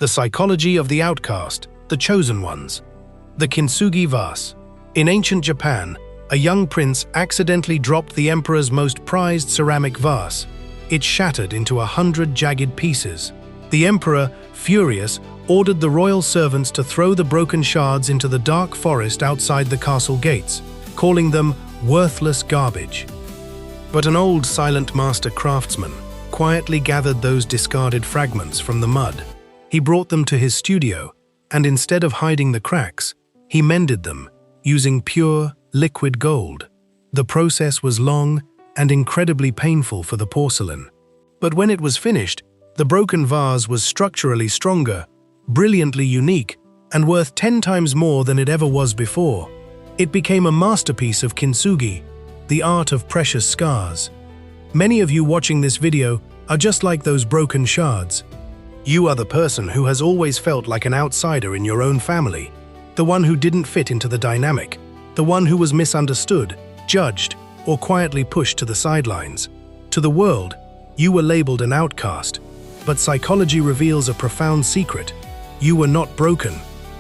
The psychology of the outcast, the chosen ones. The Kintsugi vase. In ancient Japan, a young prince accidentally dropped the emperor's most prized ceramic vase. It shattered into 100 jagged pieces. The emperor, furious, ordered the royal servants to throw the broken shards into the dark forest outside the castle gates, calling them worthless garbage. But an old silent master craftsman quietly gathered those discarded fragments from the mud. He brought them to his studio, and instead of hiding the cracks, he mended them, using pure, liquid gold. The process was long and incredibly painful for the porcelain. But when it was finished, the broken vase was structurally stronger, brilliantly unique, and worth 10 times more than it ever was before. It became a masterpiece of Kintsugi, the art of precious scars. Many of you watching this video are just like those broken shards. You are the person who has always felt like an outsider in your own family, the one who didn't fit into the dynamic, the one who was misunderstood, judged, or quietly pushed to the sidelines. To the world, you were labeled an outcast, but psychology reveals a profound secret. You were not broken,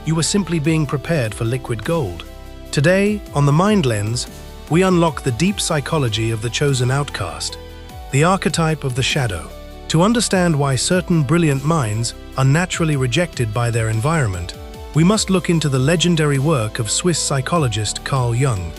you were simply being prepared for liquid gold. Today, on The Mind Lens, we unlock the deep psychology of the chosen outcast, the archetype of the shadow. To understand why certain brilliant minds are naturally rejected by their environment, we must look into the legendary work of Swiss psychologist Carl Jung.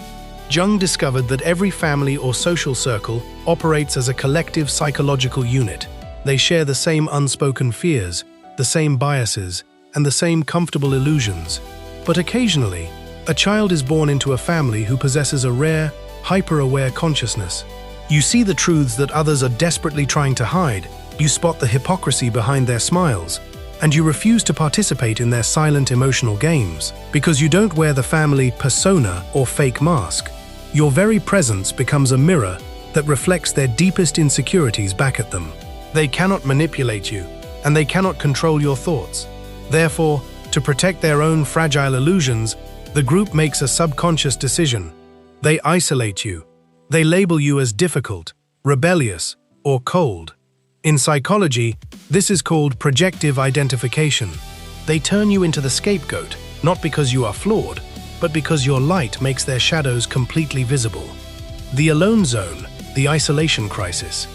Jung discovered that every family or social circle operates as a collective psychological unit. They share the same unspoken fears, the same biases, and the same comfortable illusions. But occasionally, a child is born into a family who possesses a rare, hyper-aware consciousness. You see the truths that others are desperately trying to hide, you spot the hypocrisy behind their smiles, and you refuse to participate in their silent emotional games because you don't wear the family persona or fake mask. Your very presence becomes a mirror that reflects their deepest insecurities back at them. They cannot manipulate you, and they cannot control your thoughts. Therefore, to protect their own fragile illusions, the group makes a subconscious decision. They isolate you. They label you as difficult, rebellious, or cold. In psychology, this is called projective identification. They turn you into the scapegoat, not because you are flawed, but because your light makes their shadows completely visible. The alone zone, the isolation crisis.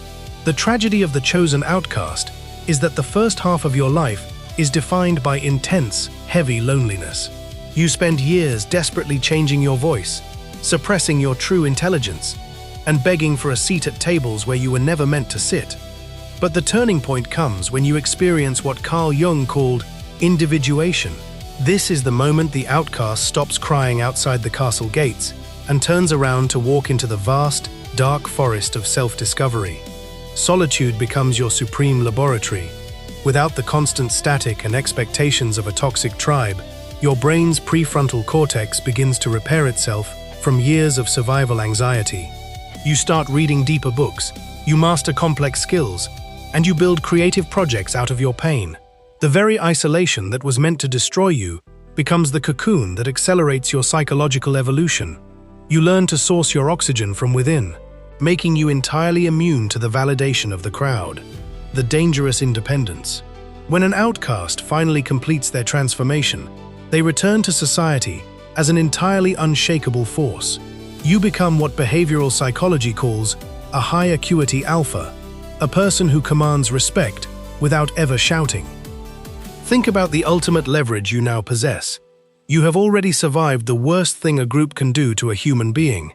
The tragedy of the chosen outcast is that the first half of your life is defined by intense, heavy loneliness. You spend years desperately changing your voice, suppressing your true intelligence, and begging for a seat at tables where you were never meant to sit. But the turning point comes when you experience what Carl Jung called individuation. This is the moment the outcast stops crying outside the castle gates and turns around to walk into the vast, dark forest of self-discovery. Solitude becomes your supreme laboratory. Without the constant static and expectations of a toxic tribe, your brain's prefrontal cortex begins to repair itself from years of survival anxiety. You start reading deeper books, you master complex skills, and you build creative projects out of your pain. The very isolation that was meant to destroy you becomes the cocoon that accelerates your psychological evolution. You learn to source your oxygen from within, making you entirely immune to the validation of the crowd. The dangerous independence. When an outcast finally completes their transformation, they return to society as an entirely unshakable force. You become what behavioral psychology calls a high acuity alpha, a person who commands respect without ever shouting. Think about the ultimate leverage you now possess. You have already survived the worst thing a group can do to a human being.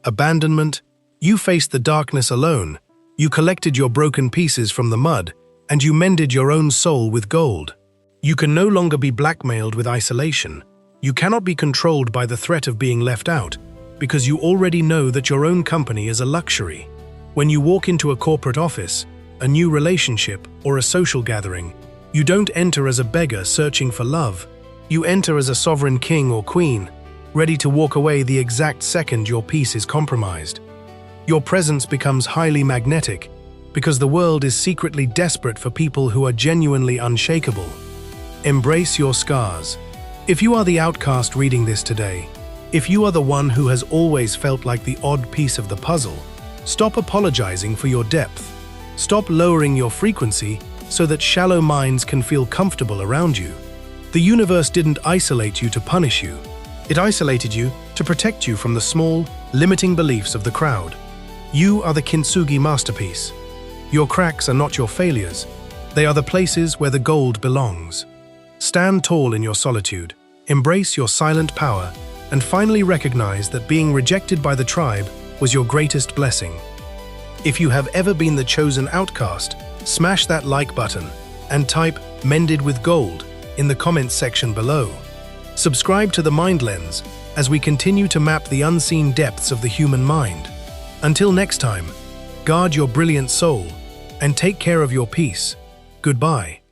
Abandonment. You faced the darkness alone. You collected your broken pieces from the mud, and you mended your own soul with gold. You can no longer be blackmailed with isolation. You cannot be controlled by the threat of being left out, because you already know that your own company is a luxury. When you walk into a corporate office, a new relationship, or a social gathering, you don't enter as a beggar searching for love. You enter as a sovereign king or queen, ready to walk away the exact second your peace is compromised. Your presence becomes highly magnetic, because the world is secretly desperate for people who are genuinely unshakable. Embrace your scars. If you are the outcast reading this today, if you are the one who has always felt like the odd piece of the puzzle, stop apologizing for your depth. Stop lowering your frequency so that shallow minds can feel comfortable around you. The universe didn't isolate you to punish you. It isolated you to protect you from the small, limiting beliefs of the crowd. You are the Kintsugi masterpiece. Your cracks are not your failures. They are the places where the gold belongs. Stand tall in your solitude, embrace your silent power, and finally recognize that being rejected by the tribe was your greatest blessing. If you have ever been the chosen outcast, smash that like button and type "mended with gold" in the comments section below. Subscribe to the Mind Lens as we continue to map the unseen depths of the human mind. Until next time, guard your brilliant soul and take care of your peace. Goodbye.